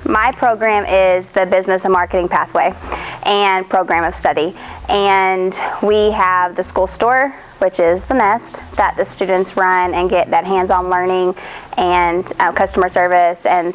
My program is the Business and Marketing Pathway and Program of Study. And we have the school store, which is the Nest, that the students run and get that hands-on learning and customer service and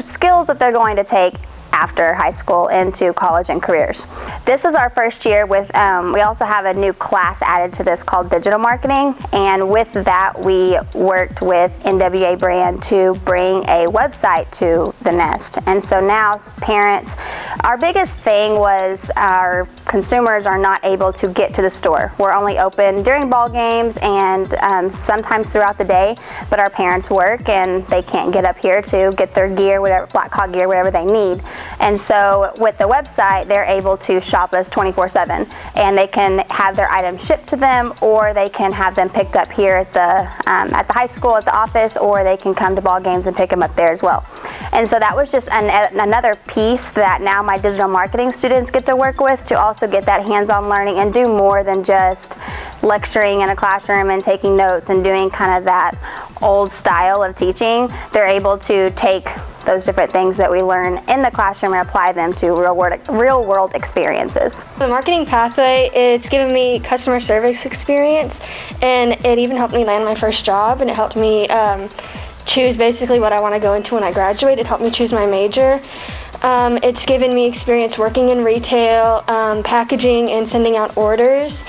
skills that they're going to take after high school into college and careers. This is our first year with, we also have a new class added to this called digital marketing, and with that we worked with NWA Brand to bring a website to the Nest. And so now parents, our biggest thing was our consumers are not able to get to the store. We're only open during ball games and sometimes throughout the day, but our parents work and they can't get up here to get their gear, whatever, Black Hawk gear, whatever they need. And so with the website, they're able to shop us 24/7, and they can have their items shipped to them, or they can have them picked up here at the high school at the office, or they can come to ball games and pick them up there as well. And so that was just another piece that now my digital marketing students get to work with, to also get that hands-on learning and do more than just lecturing in a classroom and taking notes and doing kind of that old style of teaching. They're able to take those different things that we learn in the classroom and apply them to real world experiences. The marketing pathway, it's given me customer service experience, and it even helped me land my first job, and it helped me choose basically what I want to go into when I graduate. It helped me choose my major. It's given me experience working in retail, packaging and sending out orders.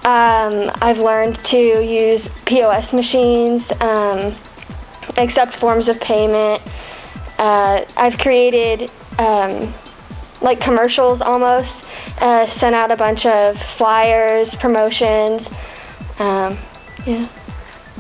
I've learned to use POS machines, accept forms of payment. I've created like commercials almost, sent out a bunch of flyers, promotions, yeah.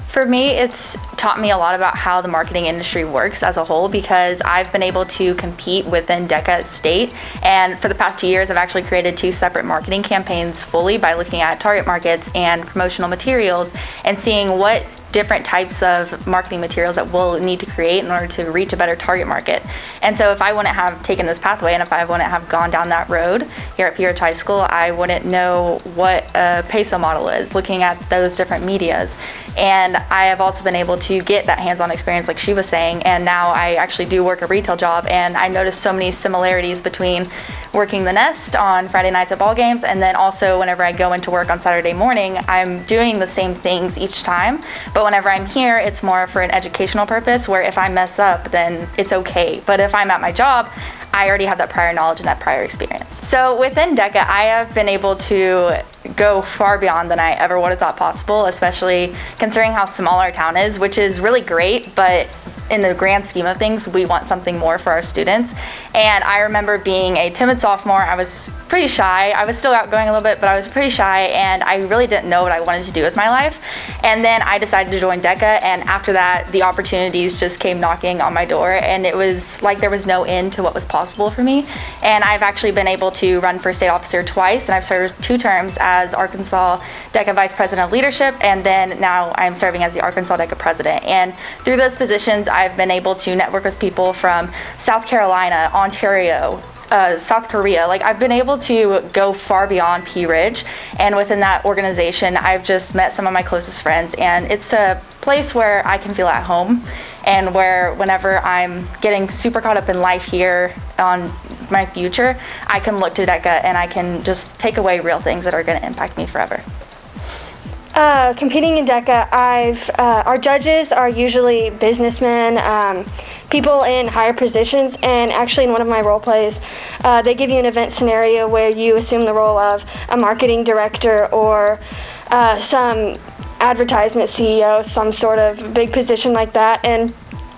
For me, it's taught me a lot about how the marketing industry works as a whole, because I've been able to compete within DECA State, and for the past 2 years I've actually created 2 separate marketing campaigns fully by looking at target markets and promotional materials and seeing what different types of marketing materials that we'll need to create in order to reach a better target market. And so if I wouldn't have taken this pathway, and if I wouldn't have gone down that road here at Pea Ridge High School, I wouldn't know what a peso model is, looking at those different medias. And I have also been able to get that hands-on experience like she was saying, and now I actually do work a retail job, and I noticed so many similarities between working the Nest on Friday nights at ball games, and then also whenever I go into work on Saturday morning, I'm doing the same things each time, but whenever I'm here, it's more for an educational purpose, where if I mess up, then it's okay. But if I'm at my job, I already have that prior knowledge and that prior experience. So within DECA, I have been able to go far beyond than I ever would have thought possible, especially considering how small our town is, which is really great, but in the grand scheme of things, we want something more for our students. And I remember being a timid sophomore. I was pretty shy. I was still outgoing a little bit, but I was pretty shy, and I really didn't know what I wanted to do with my life. And then I decided to join DECA, and after that, the opportunities just came knocking on my door, and it was like there was no end to what was possible for me. And I've actually been able to run for state officer twice, and I've served 2 terms as Arkansas DECA Vice President of Leadership, and then now I'm serving as the Arkansas DECA President. And through those positions, I've been able to network with people from South Carolina, Ontario, South Korea. Like, I've been able to go far beyond Pea Ridge, and within that organization, I've just met some of my closest friends, and it's a place where I can feel at home, and where whenever I'm getting super caught up in life here on my future, I can look to DECA and I can just take away real things that are going to impact me forever. Competing in DECA, our judges are usually businessmen, people in higher positions, and actually in one of my role plays, they give you an event scenario where you assume the role of a marketing director or some advertisement CEO, some sort of big position like that. And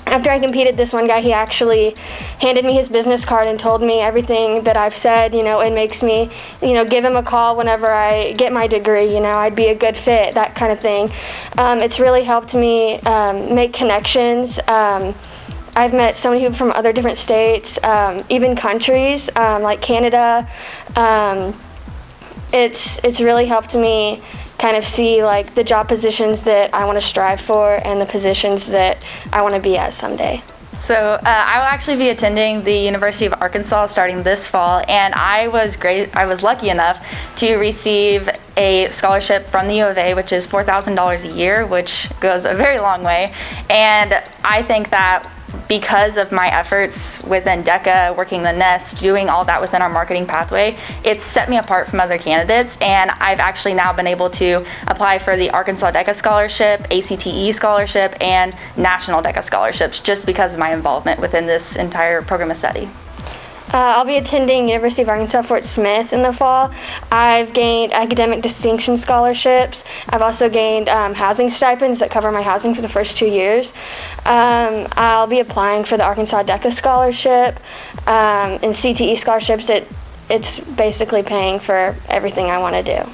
after I competed, this one guy, he actually handed me his business card and told me everything that I've said. You know, it makes me, give him a call whenever I get my degree. I'd be a good fit, that kind of thing. It's really helped me make connections. I've met so many people from other different states, even countries like Canada. It's really helped me kind of see like the job positions that I want to strive for and the positions that I want to be at someday. So I will actually be attending the University of Arkansas starting this fall, and I was lucky enough to receive a scholarship from the U of A, which is $4,000 a year, which goes a very long way. And I think that because of my efforts within DECA, working the Nest, doing all that within our marketing pathway, it's set me apart from other candidates, and I've actually now been able to apply for the Arkansas DECA Scholarship, ACTE Scholarship, and National DECA Scholarships just because of my involvement within this entire program of study. I'll be attending University of Arkansas Fort Smith in the fall. I've gained academic distinction scholarships. I've also gained housing stipends that cover my housing for the first 2 years. I'll be applying for the Arkansas DECA Scholarship and CTE scholarships. It's basically paying for everything I want to do.